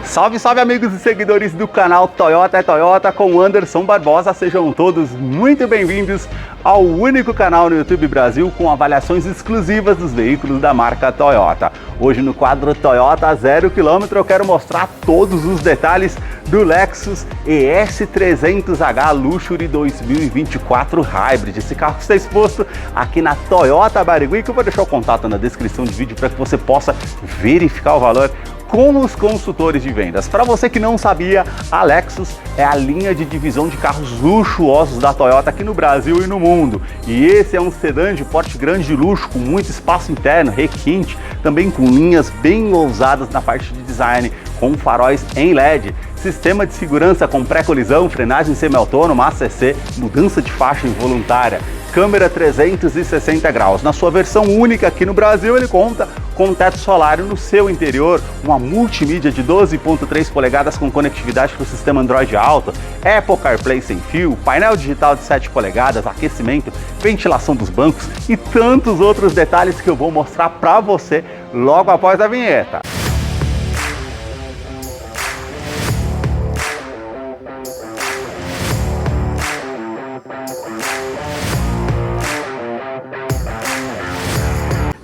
Salve, salve amigos e seguidores do canal Toyota é Toyota com Anderson Barbosa, sejam todos muito bem-vindos ao único canal no YouTube Brasil com avaliações exclusivas dos veículos da marca Toyota. Hoje no quadro Toyota 0 km eu quero mostrar todos os detalhes do Lexus ES300H Luxury 2024 Hybrid. Esse carro está exposto aqui na Toyota Barigui, que eu vou deixar o contato na descrição do vídeo para que você possa verificar o valor com os consultores de vendas. Para você que não sabia, a Lexus é a linha de divisão de carros luxuosos da Toyota aqui no Brasil e no mundo. E esse é um sedã de porte grande de luxo, com muito espaço interno, requinte, também com linhas bem ousadas na parte de design, com faróis em LED, sistema de segurança com pré-colisão, frenagem semi-autônoma, ACC, mudança de faixa involuntária, câmera 360 graus. Na sua versão única aqui no Brasil, ele conta com teto solar no seu interior, uma multimídia de 12,3 polegadas com conectividade com o sistema Android Auto, Apple CarPlay sem fio, painel digital de 7 polegadas, aquecimento, ventilação dos bancos e tantos outros detalhes que eu vou mostrar para você logo após a vinheta.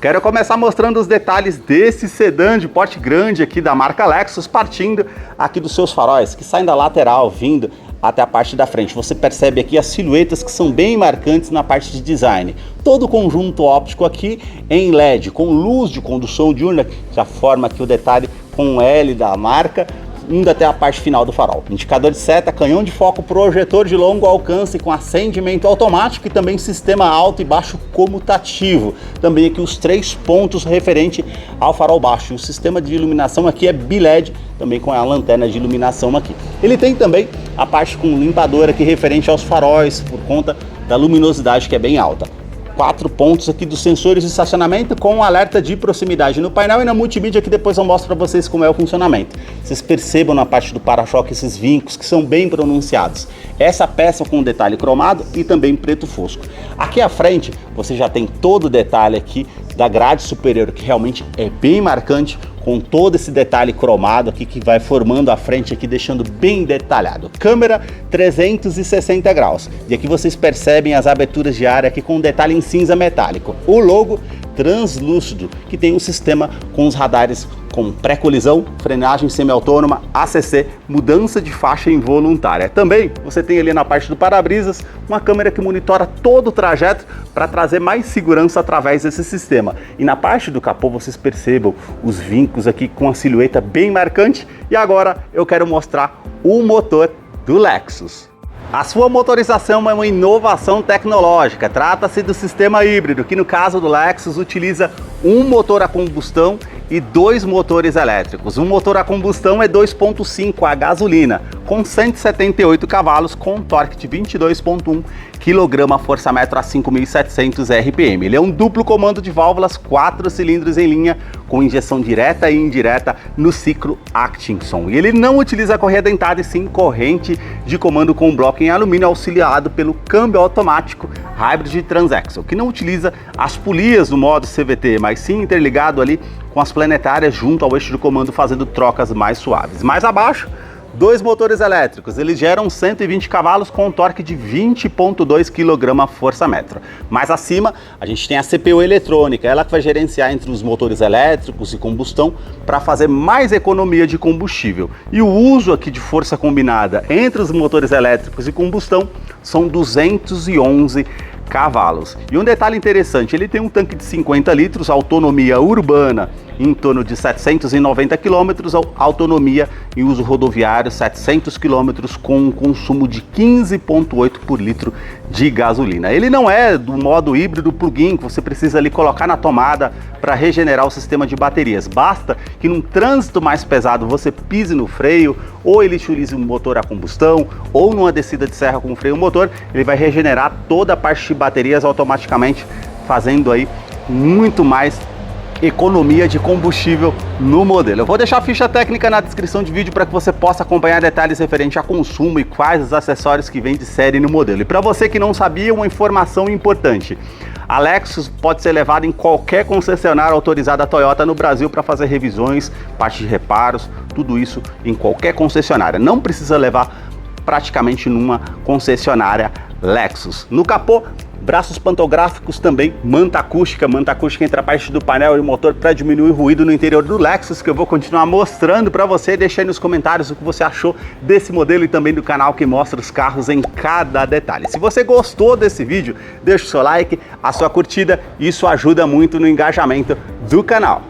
Quero começar mostrando os detalhes desse sedã de porte grande aqui da marca Lexus, partindo aqui dos seus faróis, que saem da lateral, vindo até a parte da frente. Você percebe aqui as silhuetas que são bem marcantes na parte de design. Todo o conjunto óptico aqui em LED, com luz de condução diurna, que já forma aqui o detalhe com o L da marca, indo até a parte final do farol. Indicador de seta, canhão de foco, projetor de longo alcance com acendimento automático e também sistema alto e baixo comutativo. Também aqui os 3 pontos referente ao farol baixo. O sistema de iluminação aqui é BLED, também com a lanterna de iluminação aqui. Ele tem também a parte com limpador aqui referente aos faróis, por conta da luminosidade que é bem alta. 4 pontos aqui dos sensores de estacionamento com um alerta de proximidade no painel e na multimídia, que depois eu mostro para vocês como é o funcionamento. Vocês percebam na parte do para-choque esses vincos que são bem pronunciados. Essa peça com detalhe cromado e também preto fosco. Aqui à frente você já tem todo o detalhe aqui da grade superior, que realmente é bem marcante, com todo esse detalhe cromado aqui que vai formando a frente aqui, deixando bem detalhado. Câmera 360 graus. E aqui vocês percebem as aberturas de ar aqui com um detalhe em cinza metálico. O logo translúcido, que tem um sistema com os radares com pré-colisão, frenagem semi-autônoma, ACC, mudança de faixa involuntária. Também você tem ali na parte do para-brisas uma câmera que monitora todo o trajeto para trazer mais segurança através desse sistema. E na parte do capô vocês percebam os vincos aqui com a silhueta bem marcante. E agora eu quero mostrar o motor do Lexus. A sua motorização é uma inovação tecnológica. Trata-se do sistema híbrido, que no caso do Lexus utiliza um motor a combustão e 2 motores elétricos. Um motor a combustão é 2.5 a gasolina, com 178 cavalos, com torque de 22,1 kgfm a 5.700 RPM. Ele é um duplo comando de válvulas, 4 cilindros em linha, com injeção direta e indireta no ciclo Atkinson. E ele não utiliza correia dentada e sim corrente de comando com bloco em alumínio, auxiliado pelo câmbio automático Hybrid Transaxle, que não utiliza as polias do modo CVT, mas sim interligado ali com as planetárias junto ao eixo de comando, fazendo trocas mais suaves. Mais abaixo, 2 motores elétricos, eles geram 120 cavalos com um torque de 20,2 kgfm. Mais acima, a gente tem a CPU eletrônica, ela que vai gerenciar entre os motores elétricos e combustão para fazer mais economia de combustível. E o uso aqui de força combinada entre os motores elétricos e combustão são 211 cavalos. E um detalhe interessante, ele tem um tanque de 50 litros, autonomia urbana em torno de 790 km, autonomia em uso rodoviário 700 km, com um consumo de 15,8 por litro de gasolina. Ele não é do modo híbrido plug-in, que você precisa ali colocar na tomada para regenerar o sistema de baterias. Basta que num trânsito mais pesado você pise no freio, ou ele utilize um motor a combustão, ou numa descida de serra com freio motor, ele vai regenerar toda a parte de baterias automaticamente, fazendo aí muito mais economia de combustível no modelo. Eu vou deixar a ficha técnica na descrição de vídeo para que você possa acompanhar detalhes referentes a consumo e quais os acessórios que vem de série no modelo. E para você que não sabia, uma informação importante: A Lexus pode ser levada em qualquer concessionária autorizada Toyota no Brasil para fazer revisões, parte de reparos, tudo isso em qualquer concessionária. Não precisa levar praticamente numa concessionária Lexus. No capô, braços pantográficos também, manta acústica entre a parte do painel e o motor para diminuir o ruído no interior do Lexus, que eu vou continuar mostrando para você. Deixa aí nos comentários o que você achou desse modelo e também do canal que mostra os carros em cada detalhe. Se você gostou desse vídeo, deixa o seu like, a sua curtida, isso ajuda muito no engajamento do canal.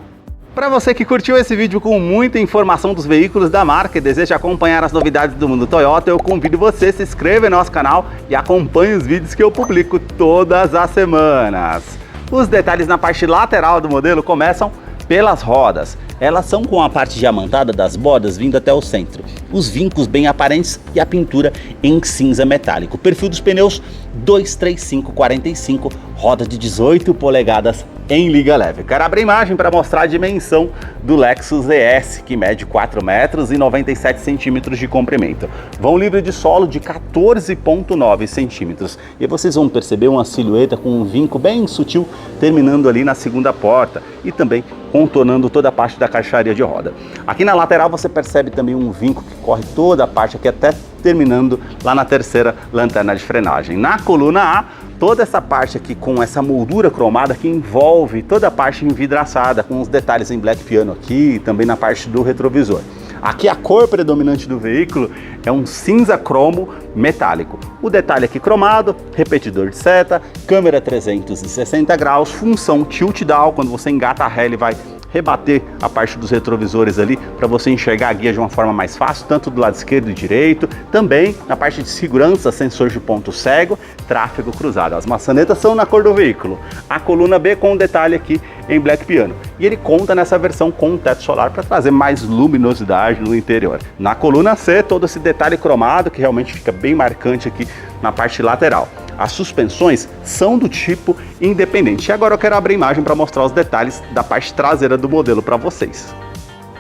Para você que curtiu esse vídeo com muita informação dos veículos da marca e deseja acompanhar as novidades do mundo Toyota, eu convido você a se inscrever no nosso canal e acompanhe os vídeos que eu publico todas as semanas. Os detalhes na parte lateral do modelo começam pelas rodas. Elas são com a parte diamantada das bordas vindo até o centro, os vincos bem aparentes e a pintura em cinza metálico. O perfil dos pneus 235/45, roda de 18 polegadas em liga leve. Quero abrir imagem para mostrar a dimensão do Lexus ES, que mede 4 metros e 97 centímetros de comprimento. Vão livre de solo de 14,9 centímetros. E vocês vão perceber uma silhueta com um vinco bem sutil, terminando ali na segunda porta e também contornando toda a parte da caixaria de roda. Aqui na lateral você percebe também um vinco que corre toda a parte aqui até terminando lá na terceira lanterna de frenagem. Na coluna A, toda essa parte aqui com essa moldura cromada que envolve toda a parte envidraçada, com os detalhes em black piano aqui e também na parte do retrovisor. Aqui a cor predominante do veículo é um cinza cromo metálico. O detalhe aqui cromado, repetidor de seta, câmera 360 graus, função tilt down, quando você engata a ré ele vai rebater a parte dos retrovisores ali para você enxergar a guia de uma forma mais fácil, tanto do lado esquerdo e direito. Também na parte de segurança, sensor de ponto cego, tráfego cruzado. As maçanetas são na cor do veículo. A coluna B com um detalhe aqui em black piano. E ele conta nessa versão com um teto solar para trazer mais luminosidade no interior. Na coluna C, todo esse detalhe cromado que realmente fica bem marcante aqui na parte lateral. As suspensões são do tipo independente. E agora eu quero abrir a imagem para mostrar os detalhes da parte traseira do modelo para vocês.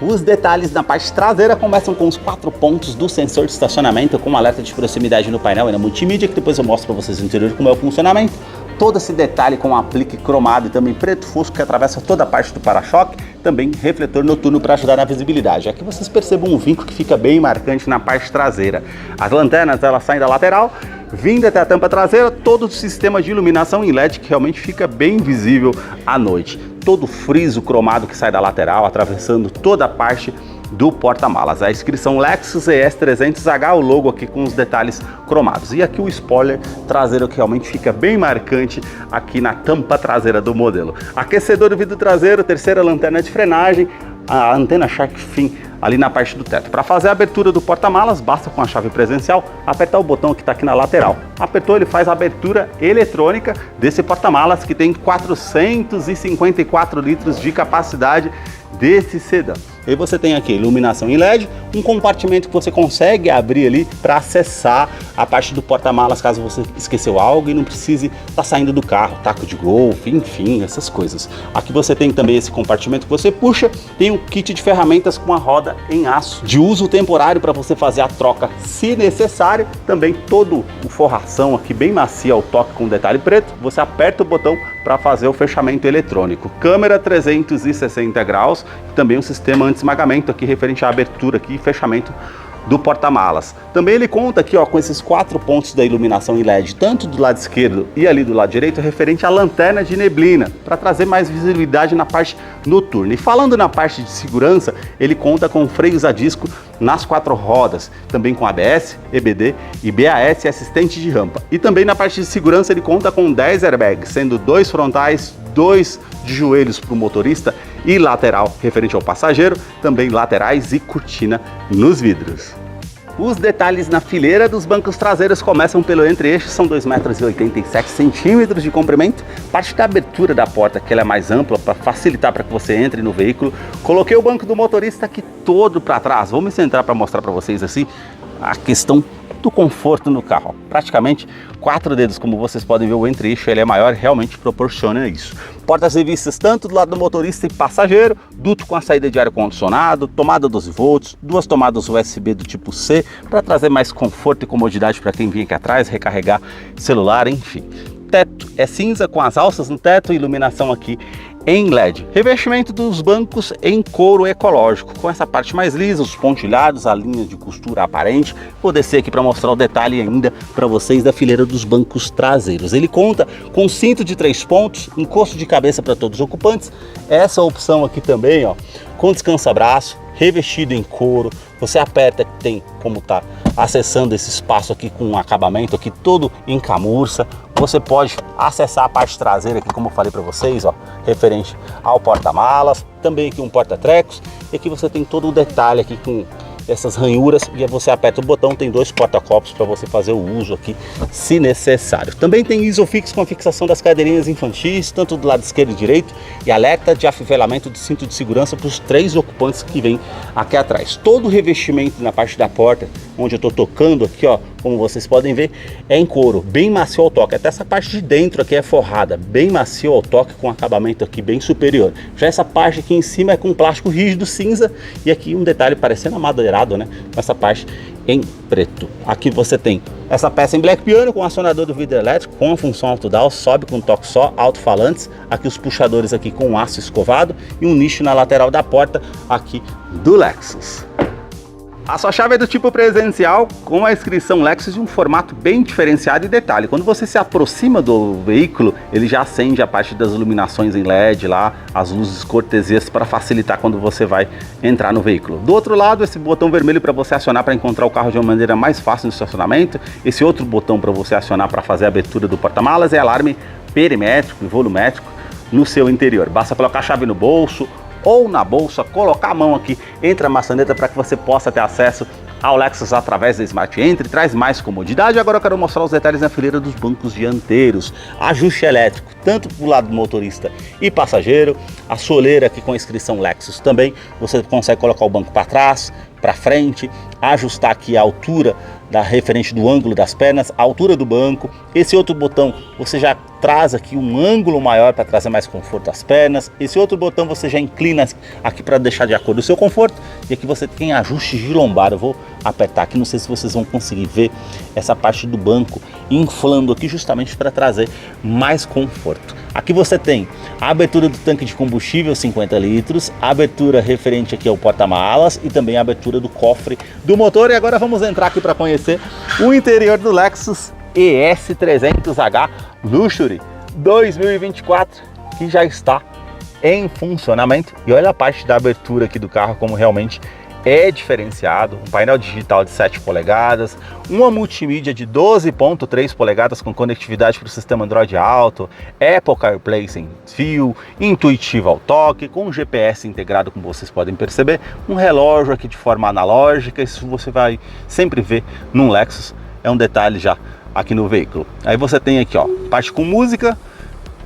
Os detalhes na parte traseira começam com os 4 pontos do sensor de estacionamento com alerta de proximidade no painel e na multimídia, que depois eu mostro para vocês no interior como é o funcionamento. Todo esse detalhe com um aplique cromado e também preto fosco que atravessa toda a parte do para-choque, também refletor noturno para ajudar na visibilidade. Aqui vocês percebem um vinco que fica bem marcante na parte traseira. As lanternas elas saem da lateral, vindo até a tampa traseira, todo o sistema de iluminação em LED que realmente fica bem visível à noite. Todo o friso cromado que sai da lateral, atravessando toda a parte do porta-malas. A inscrição Lexus ES300H, o logo aqui com os detalhes cromados. E aqui o spoiler traseiro que realmente fica bem marcante aqui na tampa traseira do modelo. Aquecedor do vidro traseiro, terceira lanterna de frenagem, a antena Shark Fin ali na parte do teto. Para fazer a abertura do porta-malas, basta com a chave presencial apertar o botão que está aqui na lateral. Apertou, ele faz a abertura eletrônica desse porta-malas que tem 454 litros de capacidade desse sedã. E você tem aqui iluminação em LED, um compartimento que você consegue abrir ali para acessar a parte do porta-malas caso você esqueceu algo e não precise estar saindo do carro, taco de golfe, enfim, essas coisas. Aqui você tem também esse compartimento que você puxa, tem um kit de ferramentas com a roda em aço de uso temporário para você fazer a troca se necessário. Também todo o forração aqui bem macio ao toque com detalhe preto, você aperta o botão para fazer o fechamento eletrônico. Câmera 360 graus, também um sistema anti-esmagamento aqui referente à abertura aqui e fechamento do porta-malas. Também ele conta aqui ó, com esses 4 pontos da iluminação em LED, tanto do lado esquerdo e ali do lado direito, referente à lanterna de neblina, para trazer mais visibilidade na parte noturna. E falando na parte de segurança, ele conta com freios a disco nas 4 rodas, também com ABS, EBD e BAS e assistente de rampa. E também na parte de segurança ele conta com 10 airbags, sendo 2 frontais, 2 de joelhos para o motorista e lateral referente ao passageiro, também laterais e cortina nos vidros. Os detalhes na fileira dos bancos traseiros começam pelo entre-eixo, são 2,87 m de comprimento. Parte da abertura da porta, que ela é mais ampla para facilitar para que você entre no veículo. Coloquei o banco do motorista aqui todo para trás. Vou me centrar para mostrar para vocês assim a questão do conforto no carro. Praticamente 4 dedos, como vocês podem ver, o entre-eixo ele é maior, realmente proporciona isso. Portas revistas tanto do lado do motorista e passageiro, duto com a saída de ar-condicionado, tomada 12 volts, 2 tomadas USB do tipo C, para trazer mais conforto e comodidade para quem vem aqui atrás, recarregar celular, enfim. teto é cinza com as alças no teto e iluminação aqui em LED. Revestimento dos bancos em couro ecológico, com essa parte mais lisa, os pontilhados, a linha de costura aparente. Vou descer aqui para mostrar o detalhe ainda para vocês da fileira dos bancos traseiros. Ele conta com cinto de 3 pontos, encosto de cabeça para todos os ocupantes. Essa opção aqui também, ó, com descansa-braço, revestido em couro. Você aperta, tem como tá acessando esse espaço aqui com um acabamento aqui todo em camurça. Você pode acessar a parte traseira aqui, como eu falei para vocês, ó, referente ao porta-malas, também aqui um porta-trecos, e aqui você tem todo o detalhe aqui com essas ranhuras, e você aperta o botão, tem 2 porta-copos para você fazer o uso aqui, se necessário. Também tem Isofix com a fixação das cadeirinhas infantis, tanto do lado esquerdo e direito, e alerta de afivelamento de cinto de segurança para os 3 ocupantes que vêm aqui atrás. Todo o revestimento na parte da porta, onde eu estou tocando aqui, ó, como vocês podem ver, é em couro, bem macio ao toque. Até essa parte de dentro aqui é forrada, bem macio ao toque, com acabamento aqui bem superior. Já essa parte aqui em cima é com plástico rígido cinza, e aqui um detalhe parecendo amadeirado, né, com essa parte em preto. Aqui você tem essa peça em black piano com acionador do vidro elétrico, com a função autodown, sobe com um toque só, alto-falantes, aqui os puxadores aqui com aço escovado e um nicho na lateral da porta aqui do Lexus. A sua chave é do tipo presidencial, com a inscrição Lexus de um formato bem diferenciado. E detalhe, quando você se aproxima do veículo, ele já acende a parte das iluminações em LED lá, as luzes cortesias para facilitar quando você vai entrar no veículo. Do outro lado, esse botão vermelho para você acionar para encontrar o carro de uma maneira mais fácil no estacionamento. Esse outro botão para você acionar para fazer a abertura do porta-malas é alarme perimétrico e volumétrico no seu interior. Basta colocar a chave no bolso ou na bolsa, colocar a mão aqui entre a maçaneta para que você possa ter acesso ao Lexus através da Smart Entry, traz mais comodidade. Agora eu quero mostrar os detalhes na fileira dos bancos dianteiros. Ajuste elétrico, tanto para o lado do motorista e passageiro. A soleira aqui com a inscrição Lexus também. Você consegue colocar o banco para trás, para frente, ajustar aqui a altura da referente do ângulo das pernas, a altura do banco. Esse outro botão você já traz aqui um ângulo maior para trazer mais conforto às pernas. Esse outro botão você já inclina aqui para deixar de acordo com o seu conforto. E aqui você tem ajuste de lombar. Eu vou apertar aqui, não sei se vocês vão conseguir ver essa parte do banco inflando aqui justamente para trazer mais conforto. Aqui você tem a abertura do tanque de combustível 50 litros, a abertura referente aqui ao porta-malas e também a abertura do cofre do motor. E agora vamos entrar aqui para conhecer o interior do Lexus ES300H Luxury 2024, que já está em funcionamento. E olha a parte da abertura aqui do carro, como realmente é diferenciado. Um painel digital de 7 polegadas, uma multimídia de 12.3 polegadas com conectividade para o sistema Android Auto, Apple CarPlay sem fio, intuitivo ao toque, com GPS integrado, como vocês podem perceber, um relógio aqui de forma analógica. Isso você vai sempre ver num Lexus, é um detalhe já aqui no veículo. Aí você tem aqui, ó, parte com música,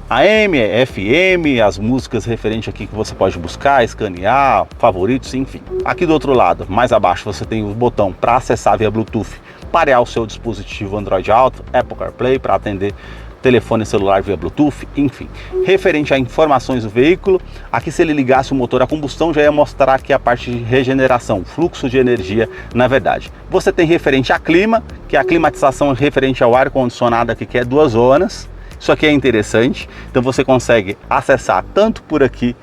AM, FM, as músicas referentes aqui que você pode buscar, escanear, favoritos, enfim. Aqui do outro lado, mais abaixo, você tem o botão para acessar via Bluetooth, parear o seu dispositivo Android Auto, Apple CarPlay para atender telefone celular via Bluetooth, enfim. Referente a informações do veículo, aqui se ele ligasse o motor a combustão já ia mostrar aqui a parte de regeneração, fluxo de energia na verdade. Você tem referente a clima, que é a climatização referente ao ar-condicionado aqui, que é 2 zonas. Isso aqui é interessante, então você consegue acessar tanto por aqui,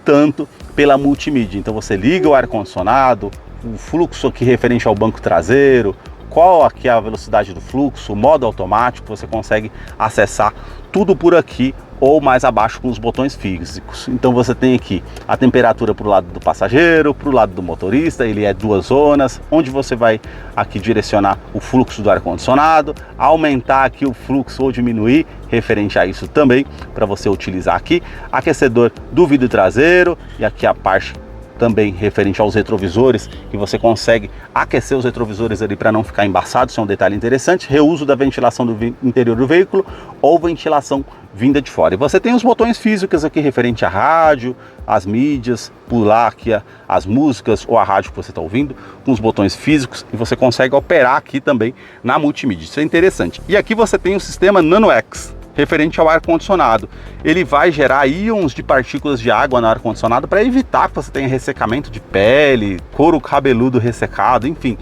tanto pela multimídia. Então você liga o ar-condicionado, o fluxo aqui referente ao banco traseiro, qual aqui é a velocidade do fluxo, o modo automático, você consegue acessar tudo por aqui ou mais abaixo com os botões físicos. Então você tem aqui a temperatura para o lado do passageiro, para o lado do motorista, ele é 2 zonas, onde você vai aqui direcionar o fluxo do ar-condicionado, aumentar aqui o fluxo ou diminuir, referente a isso também, para você utilizar aqui, aquecedor do vidro traseiro e aqui a parte também referente aos retrovisores, que você consegue aquecer os retrovisores ali para não ficar embaçado. Isso é um detalhe interessante. Reuso da ventilação do interior do veículo ou ventilação vinda de fora. E você tem os botões físicos aqui referente à rádio, as mídias, pular aqui as músicas ou a rádio que você está ouvindo, com os botões físicos, e você consegue operar aqui também na multimídia. Isso é interessante. E aqui você tem o sistema NanoX, referente ao ar-condicionado. Ele vai gerar íons de partículas de água no ar-condicionado para evitar que você tenha ressecamento de pele, couro cabeludo ressecado, enfim.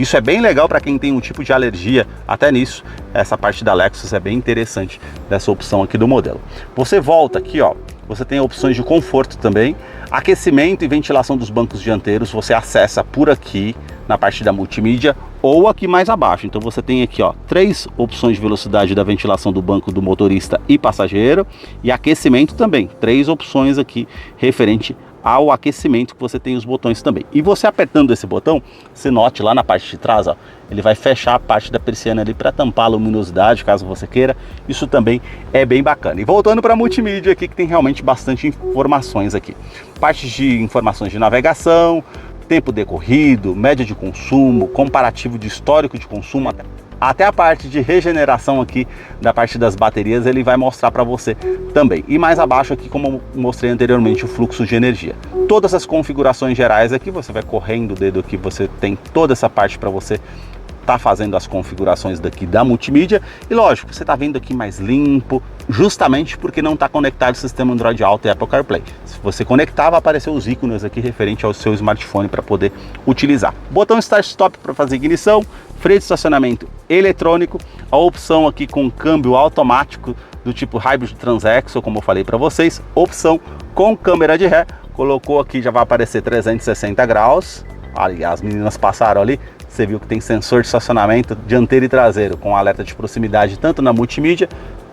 Isso é bem legal para quem tem um tipo de alergia, até nisso, essa parte da Lexus é bem interessante dessa opção aqui do modelo. Você volta aqui, ó, você tem opções de conforto também, aquecimento e ventilação dos bancos dianteiros, você acessa por aqui na parte da multimídia ou aqui mais abaixo. Então você tem aqui, ó, 3 opções de velocidade da ventilação do banco do motorista e passageiro, e aquecimento também, 3 opções aqui referente ao aquecimento, que você tem os botões também. E você apertando esse botão, você note lá na parte de trás, ó, ele vai fechar a parte da persiana ali para tampar a luminosidade, caso você queira. Isso também é bem bacana. E voltando para a multimídia aqui, que tem realmente bastante informações aqui. Partes de informações de navegação, tempo decorrido, média de consumo, comparativo de histórico de consumo, até a parte de regeneração aqui da parte das baterias ele vai mostrar para você também. E mais abaixo aqui, como mostrei anteriormente, o fluxo de energia. Todas as configurações gerais aqui, você vai correndo o dedo aqui, você tem toda essa parte para você tá fazendo as configurações daqui da multimídia. E lógico, você tá vendo aqui mais limpo, justamente porque não está conectado o sistema Android Auto e Apple CarPlay. Se você conectar, vai aparecer os ícones aqui referente ao seu smartphone para poder utilizar. Botão Start Stop para fazer ignição, freio de estacionamento eletrônico, a opção aqui com câmbio automático do tipo Hybrid Transaxle, como eu falei para vocês, opção com câmera de ré, colocou aqui, já vai aparecer 360 graus, ali as meninas passaram ali, você viu que tem sensor de estacionamento dianteiro e traseiro com alerta de proximidade tanto na multimídia,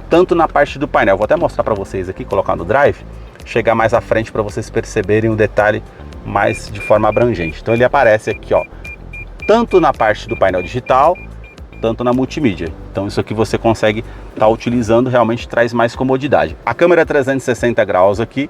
tanto na parte do painel. Vou até mostrar para vocês aqui, colocar no Drive, chegar mais à frente para vocês perceberem o detalhe mais de forma abrangente. Então ele aparece aqui, ó, tanto na parte do painel digital, tanto na multimídia. Então isso aqui você consegue estar utilizando, realmente traz mais comodidade. A câmera é 360 graus aqui,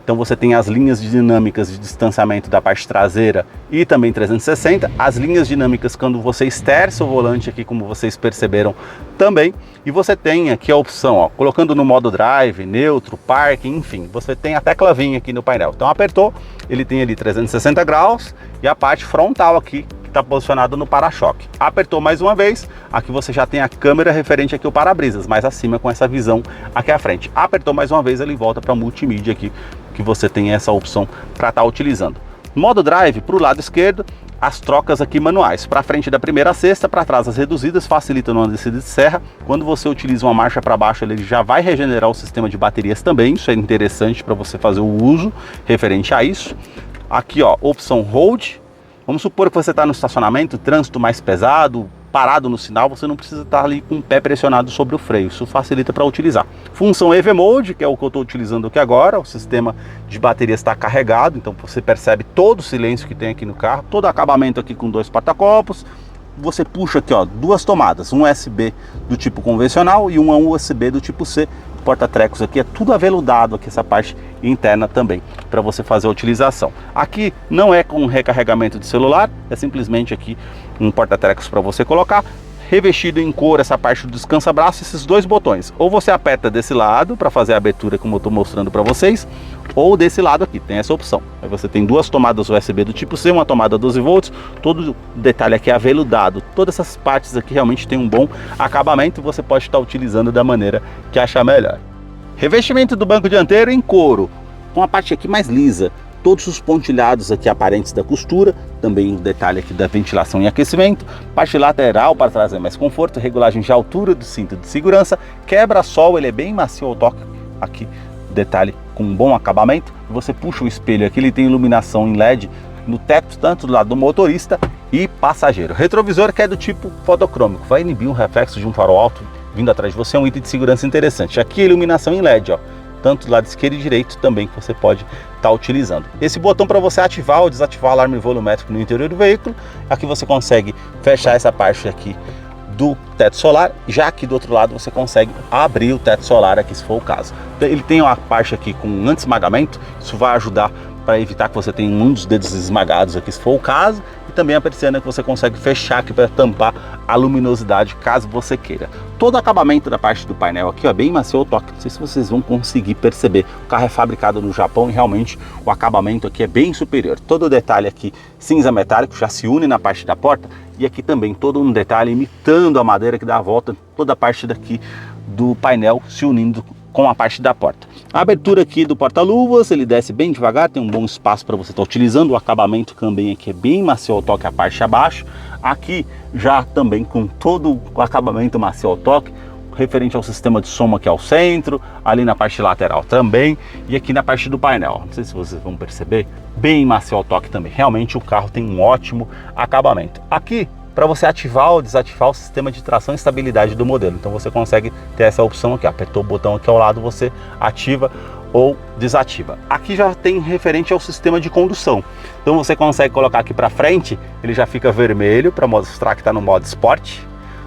então você tem as linhas dinâmicas de distanciamento da parte traseira e também 360. As linhas dinâmicas quando você esterça o volante aqui, como vocês perceberam também. E você tem aqui a opção, ó, colocando no modo drive, neutro, parking, enfim. Você tem a teclavinha aqui no painel. Então apertou, ele tem ali 360 graus e a parte frontal aqui, está posicionado no para-choque. Apertou mais uma vez, aqui você já tem a câmera referente aqui ao para-brisas, mais acima com essa visão aqui à frente. Apertou mais uma vez, ele volta para multimídia aqui, que você tem essa opção para estar utilizando. Modo drive, para o lado esquerdo, as trocas aqui manuais. Para frente da primeira a sexta, para trás as reduzidas, facilita numa descida de serra. Quando você utiliza uma marcha para baixo, ele já vai regenerar o sistema de baterias também. Isso é interessante para você fazer o uso referente a isso. Aqui, ó, opção Hold. Vamos supor que você está no estacionamento, trânsito mais pesado, parado no sinal, você não precisa estar ali com o pé pressionado sobre o freio, isso facilita para utilizar. Função EV Mode, que é o que eu estou utilizando aqui agora, o sistema de bateria está carregado, então você percebe todo o silêncio que tem aqui no carro, todo o acabamento aqui com 2 porta-copos, você puxa aqui, ó, 2 tomadas, um USB do tipo convencional e uma USB do tipo C, porta-trecos aqui, é tudo aveludado aqui, essa parte interna também, para você fazer a utilização. Aqui não é com recarregamento de celular, é simplesmente aqui um porta-trecos para você colocar, revestido em couro essa parte do descansa-braço, esses 2 botões, ou você aperta desse lado para fazer a abertura como eu estou mostrando para vocês, ou desse lado aqui, tem essa opção. Aí você tem 2 tomadas USB do tipo C, uma tomada 12 volts, todo o detalhe aqui é aveludado, todas essas partes aqui realmente tem um bom acabamento e você pode estar utilizando da maneira que achar melhor. Revestimento do banco dianteiro em couro, com a parte aqui mais lisa, todos os pontilhados aqui aparentes da costura, também o detalhe aqui da ventilação e aquecimento, parte lateral para trazer mais conforto, regulagem de altura do cinto de segurança, quebra-sol, ele é bem macio ao toque, aqui detalhe com um bom acabamento, você puxa o espelho aqui, ele tem iluminação em LED no teto, tanto do lado do motorista e passageiro. Retrovisor que é do tipo fotocrômico, vai inibir o reflexo de um farol alto vindo atrás de você, é um item de segurança interessante. Aqui a iluminação em LED, ó, tanto do lado esquerdo e direito também que você pode estar utilizando. Esse botão para você ativar ou desativar o alarme volumétrico no interior do veículo, aqui você consegue fechar essa parte aqui do teto solar, já que do outro lado você consegue abrir o teto solar aqui se for o caso. Ele tem uma parte aqui com anti-esmagamento, isso vai ajudar para evitar que você tenha um dos dedos esmagados aqui se for o caso, e também a persiana que você consegue fechar aqui para tampar a luminosidade caso você queira. Todo o acabamento da parte do painel aqui é bem macio ao toque, não sei se vocês vão conseguir perceber, o carro é fabricado no Japão e realmente o acabamento aqui é bem superior. Todo o detalhe aqui cinza metálico já se une na parte da porta e aqui também todo um detalhe imitando a madeira que dá a volta, toda a parte daqui do painel se unindo com a parte da porta. A abertura aqui do porta-luvas, ele desce bem devagar, tem um bom espaço para você estar utilizando. O acabamento também aqui é bem macio ao toque a parte abaixo. Aqui já também com todo o acabamento macio ao toque, referente ao sistema de som aqui ao centro, ali na parte lateral também, e aqui na parte do painel. Não sei se vocês vão perceber, bem macio ao toque também. Realmente o carro tem um ótimo acabamento. Aqui, para você ativar ou desativar o sistema de tração e estabilidade do modelo. Então você consegue ter essa opção aqui, apertou o botão aqui ao lado, você ativa ou desativa. Aqui já tem referente ao sistema de condução. Então você consegue colocar aqui para frente, ele já fica vermelho para mostrar que está no modo Sport.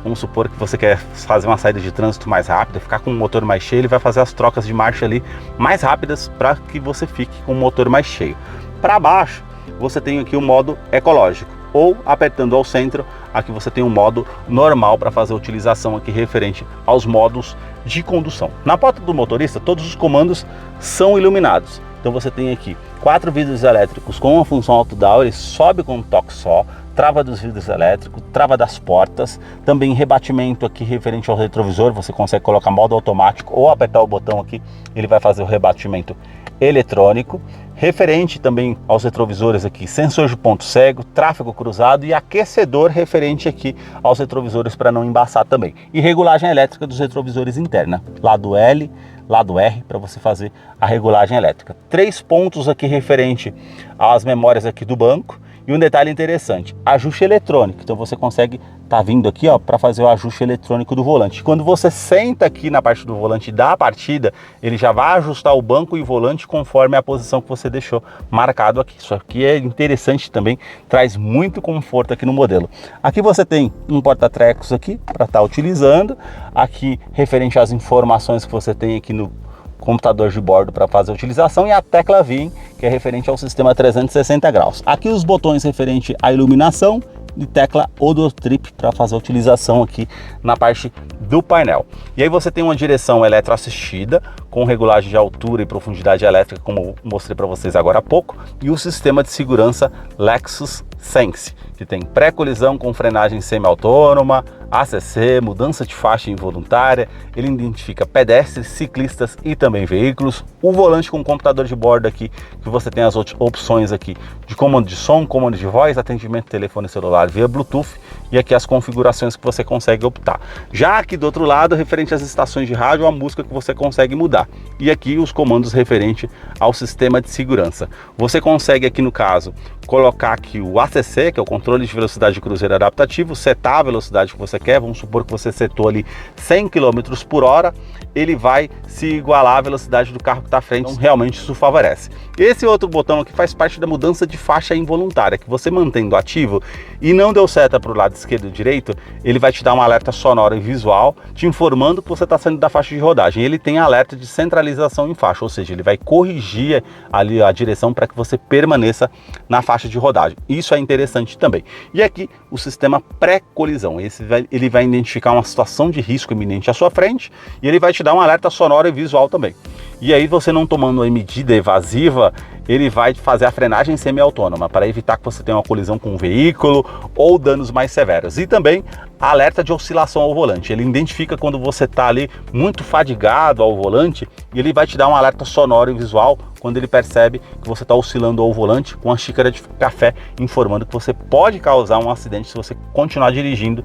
Vamos supor que você quer fazer uma saída de trânsito mais rápida, ficar com o motor mais cheio, ele vai fazer as trocas de marcha ali mais rápidas para que você fique com o motor mais cheio. Para baixo, você tem aqui o modo ecológico, ou apertando ao centro, aqui você tem um modo normal para fazer a utilização aqui referente aos modos de condução. Na porta do motorista, todos os comandos são iluminados. Então você tem aqui 4 vidros elétricos com a função auto-down, ele sobe com um toque só, trava dos vidros elétricos, trava das portas, também rebatimento aqui referente ao retrovisor, você consegue colocar modo automático ou apertar o botão aqui, ele vai fazer o rebatimento eletrônico. Referente também aos retrovisores aqui, sensor de ponto cego, tráfego cruzado e aquecedor referente aqui aos retrovisores para não embaçar também. E regulagem elétrica dos retrovisores interna, lado L, lado R, para você fazer a regulagem elétrica. 3 pontos aqui referente às memórias aqui do banco. E um detalhe interessante, ajuste eletrônico. Então você consegue vindo aqui para fazer o ajuste eletrônico do volante. Quando você senta aqui na parte do volante da partida, ele já vai ajustar o banco e o volante conforme a posição que você deixou marcado aqui. Isso aqui é interessante também, traz muito conforto aqui no modelo. Aqui você tem um porta-trecos aqui para estar utilizando. Aqui referente às informações que você tem aqui no computador de bordo para fazer a utilização, e a tecla VIN, que é referente ao sistema 360 graus. Aqui os botões referente à iluminação e tecla Odotrip para fazer a utilização aqui na parte do painel. E aí você tem uma direção eletroassistida com regulagem de altura e profundidade elétrica, como eu mostrei para vocês agora há pouco, e o sistema de segurança Lexus Sense, que tem pré-colisão com frenagem semi-autônoma, ACC, mudança de faixa involuntária, ele identifica pedestres, ciclistas e também veículos. O volante com computador de bordo aqui, que você tem as opções aqui de comando de som, comando de voz, atendimento telefone celular via Bluetooth, e aqui as configurações que você consegue optar. Já aqui do outro lado, referente às estações de rádio, a música que você consegue mudar. E aqui os comandos referente ao sistema de segurança. Você consegue aqui no caso colocar aqui o ACC, que é o controle de velocidade de cruzeiro adaptativo, setar a velocidade que você quer. Vamos supor que você setou ali 100 km por hora, ele vai se igualar à velocidade do carro que está à frente, então realmente isso favorece. Esse outro botão aqui faz parte da mudança de faixa involuntária, que você mantendo ativo e não deu seta para o lado esquerdo e direito, ele vai te dar um alerta sonoro e visual, te informando que você está saindo da faixa de rodagem. Ele tem alerta de centralização em faixa, ou seja, ele vai corrigir ali a direção para que você permaneça na faixa de rodagem. Isso é interessante também. E aqui o sistema pré-colisão, ele vai identificar uma situação de risco iminente à sua frente e ele vai te dar um alerta sonoro e visual também. E aí você não tomando uma medida evasiva, ele vai fazer a frenagem semi-autônoma para evitar que você tenha uma colisão com um veículo ou danos mais severos. E também alerta de oscilação ao volante. Ele identifica quando você está ali muito fadigado ao volante e ele vai te dar um alerta sonoro e visual quando ele percebe que você está oscilando ao volante com uma xícara de café, informando que você pode causar um acidente se você continuar dirigindo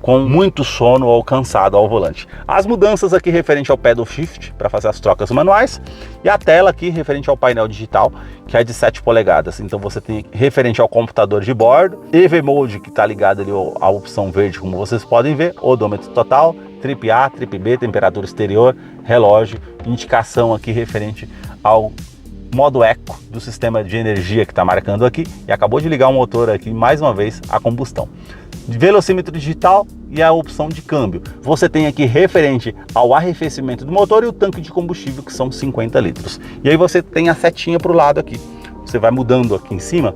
com muito sono ou cansado ao volante. As mudanças aqui referente ao pedal shift para fazer as trocas manuais e a tela aqui referente ao painel digital, que é de 7 polegadas. Então você tem referente ao computador de bordo, EV Mode, que está ligado ali à opção verde, como vocês podem ver, odômetro total, trip A, trip B, temperatura exterior, relógio, indicação aqui referente ao modo eco do sistema de energia que está marcando aqui, e acabou de ligar o motor aqui mais uma vez a combustão. Velocímetro digital e a opção de câmbio. Você tem aqui referente ao arrefecimento do motor e o tanque de combustível, que são 50 litros. E aí você tem a setinha para o lado aqui. Você vai mudando aqui em cima,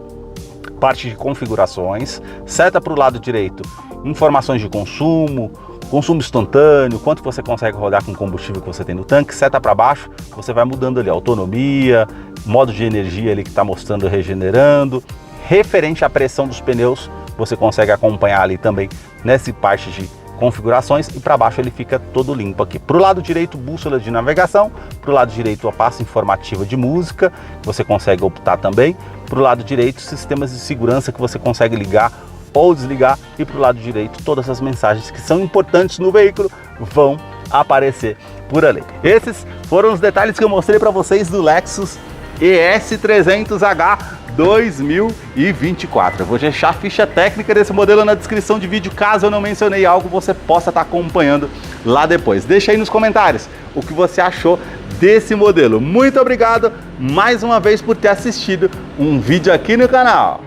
parte de configurações, seta para o lado direito, informações de consumo, consumo instantâneo, quanto você consegue rodar com o combustível que você tem no tanque. Seta para baixo, você vai mudando ali autonomia, modo de energia ali que está mostrando regenerando. Referente à pressão dos pneus, você consegue acompanhar ali também nessa parte de configurações e para baixo ele fica todo limpo aqui. Para o lado direito, bússola de navegação, para o lado direito a pasta informativa de música, que você consegue optar também, para o lado direito sistemas de segurança que você consegue ligar ou desligar, e para o lado direito todas as mensagens que são importantes no veículo vão aparecer por ali. Esses foram os detalhes que eu mostrei para vocês do Lexus ES300H 2024. Eu vou deixar a ficha técnica desse modelo na descrição de vídeo, caso eu não mencionei algo, você possa estar acompanhando lá depois. Deixa aí nos comentários o que você achou desse modelo. Muito obrigado mais uma vez por ter assistido um vídeo aqui no canal.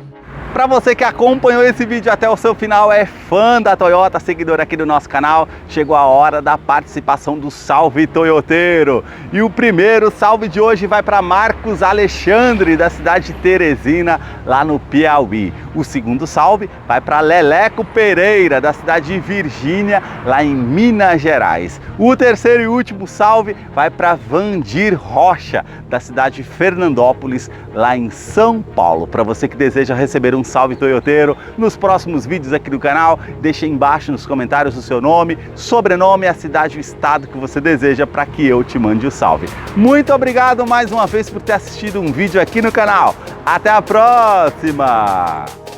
Para você que acompanhou esse vídeo até o seu final, é fã da Toyota, seguidor aqui do nosso canal, chegou a hora da participação do Salve Toyoteiro. E o primeiro salve de hoje vai para Marcos Alexandre, da cidade de Teresina, lá no Piauí. O segundo salve vai para Leleco Pereira, da cidade de Virgínia, lá em Minas Gerais. O terceiro e último salve vai para Vandir Rocha, da cidade de Fernandópolis, lá em São Paulo. Para você que deseja receber um salve toyoteiro nos próximos vídeos aqui do canal, deixe aí embaixo nos comentários o seu nome, sobrenome, a cidade e o estado que você deseja para que eu te mande o salve. Muito obrigado mais uma vez por ter assistido um vídeo aqui no canal. Até a próxima!